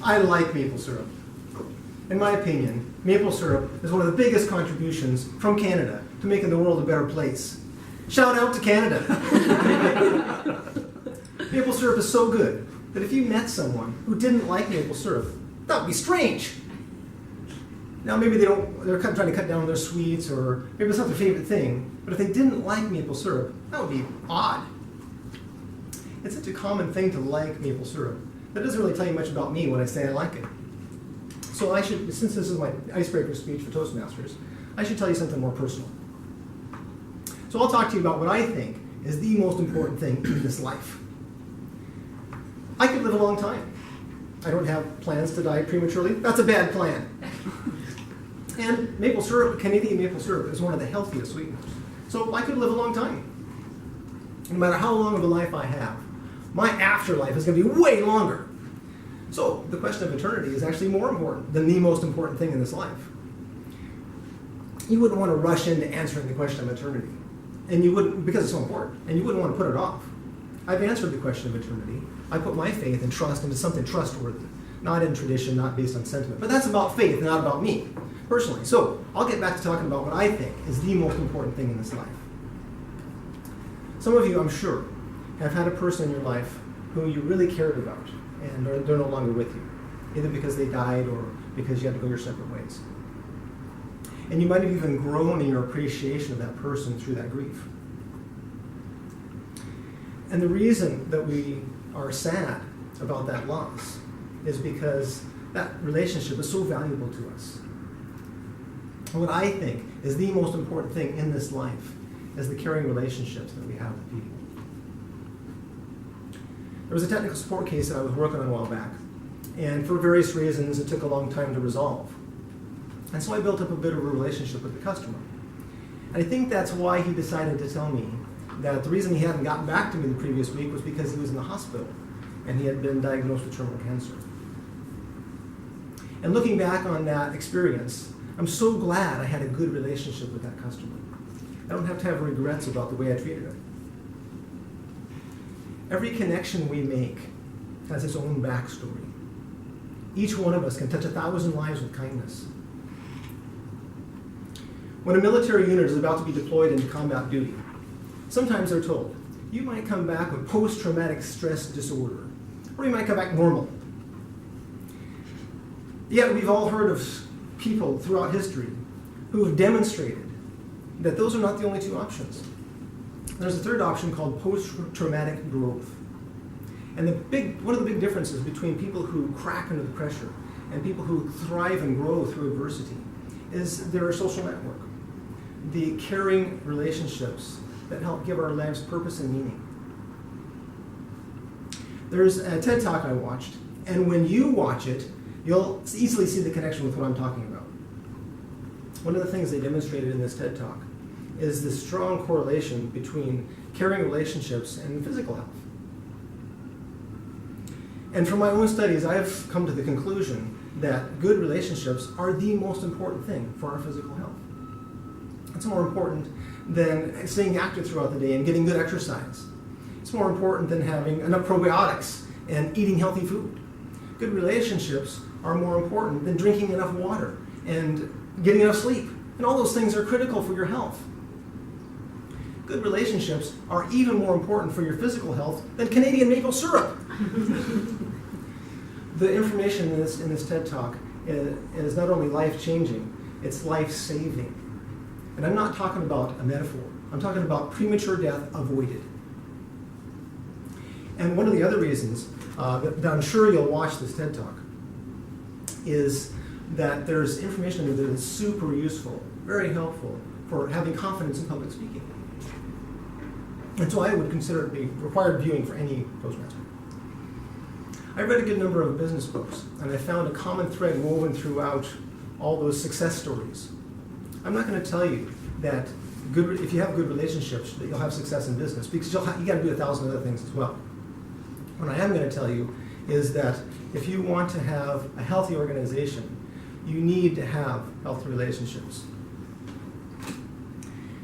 I like maple syrup. In my opinion, maple syrup is one of the biggest contributions from Canada to making the world a better place. Shout out to Canada! Maple syrup is so good that if you met someone who didn't like maple syrup, that would be strange. Now maybe they're trying to cut down on their sweets, or maybe it's not their favorite thing, but if they didn't like maple syrup, that would be odd. It's such a common thing to like maple syrup. That doesn't really tell you much about me when I say I like it. So since this is my icebreaker speech for Toastmasters, I should tell you something more personal. So I'll talk to you about what I think is the most important thing in this life. I could live a long time. I don't have plans to die prematurely. That's a bad plan. And maple syrup, Canadian maple syrup, is one of the healthiest sweeteners. So I could live a long time. No matter how long of a life I have, my afterlife is going to be way longer. So the question of eternity is actually more important than the most important thing in this life. You wouldn't want to rush into answering the question of eternity, and you wouldn't, because it's so important, and you wouldn't want to put it off. I've answered the question of eternity. I put my faith and trust into something trustworthy, not in tradition, not based on sentiment. But that's about faith, not about me, personally. So I'll get back to talking about what I think is the most important thing in this life. Some of you, I'm sure, have had a person in your life who you really cared about, and they're no longer with you, either because they died or because you had to go your separate ways. And you might have even grown in your appreciation of that person through that grief. And the reason that we are sad about that loss is because that relationship is so valuable to us. And what I think is the most important thing in this life is the caring relationships that we have with people. There was a technical support case that I was working on a while back, and for various reasons it took a long time to resolve. And so I built up a bit of a relationship with the customer. And I think that's why he decided to tell me that the reason he hadn't gotten back to me the previous week was because he was in the hospital and he had been diagnosed with terminal cancer. And looking back on that experience, I'm so glad I had a good relationship with that customer. I don't have to have regrets about the way I treated him. Every connection we make has its own backstory. Each one of us can touch 1,000 lives with kindness. When a military unit is about to be deployed into combat duty, sometimes they're told, you might come back with post-traumatic stress disorder, or you might come back normal. Yet we've all heard of people throughout history who have demonstrated that those are not the only two options. There's a third option called post-traumatic growth. And one of the big differences between people who crack under the pressure and people who thrive and grow through adversity is their social network, the caring relationships that help give our lives purpose and meaning. There's a TED Talk I watched, and when you watch it, you'll easily see the connection with what I'm talking about. One of the things they demonstrated in this TED Talk is the strong correlation between caring relationships and physical health. And from my own studies, I've come to the conclusion that good relationships are the most important thing for our physical health. It's more important than staying active throughout the day and getting good exercise. It's more important than having enough probiotics and eating healthy food. Good relationships are more important than drinking enough water and getting enough sleep. And all those things are critical for your health. Good relationships are even more important for your physical health than Canadian maple syrup. The information in this TED Talk is not only life-changing, it's life-saving. And I'm not talking about a metaphor. I'm talking about premature death avoided. And one of the other reasons that I'm sure you'll watch this TED Talk is that there's information in there that's super useful, very helpful for having confidence in public speaking. And so I would consider it the required viewing for any Toastmaster. I read a good number of business books, and I found a common thread woven throughout all those success stories. I'm not going to tell you that if you have good relationships, that you'll have success in business, because you got to do 1,000 other things as well. What I am going to tell you is that if you want to have a healthy organization, you need to have healthy relationships.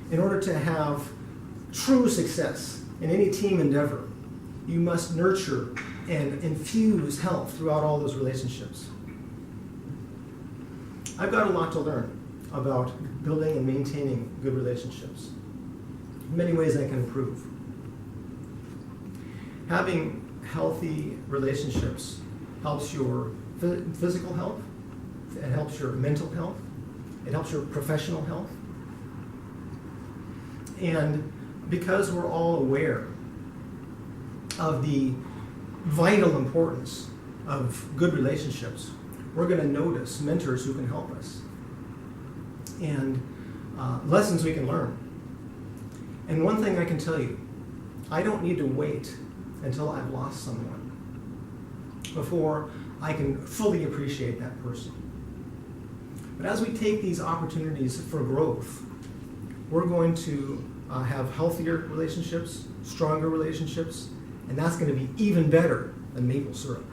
In order to have true success in any team endeavor, you must nurture and infuse health throughout all those relationships. I've got a lot to learn about building and maintaining good relationships. Many ways I can improve. Having healthy relationships helps your physical health, it helps your mental health, it helps your professional health. And because we're all aware of the vital importance of good relationships, we're going to notice mentors who can help us and lessons we can learn. And one thing I can tell you, I don't need to wait until I've lost someone before I can fully appreciate that person. But as we take these opportunities for growth, we're going to have healthier relationships, stronger relationships, and that's going to be even better than maple syrup.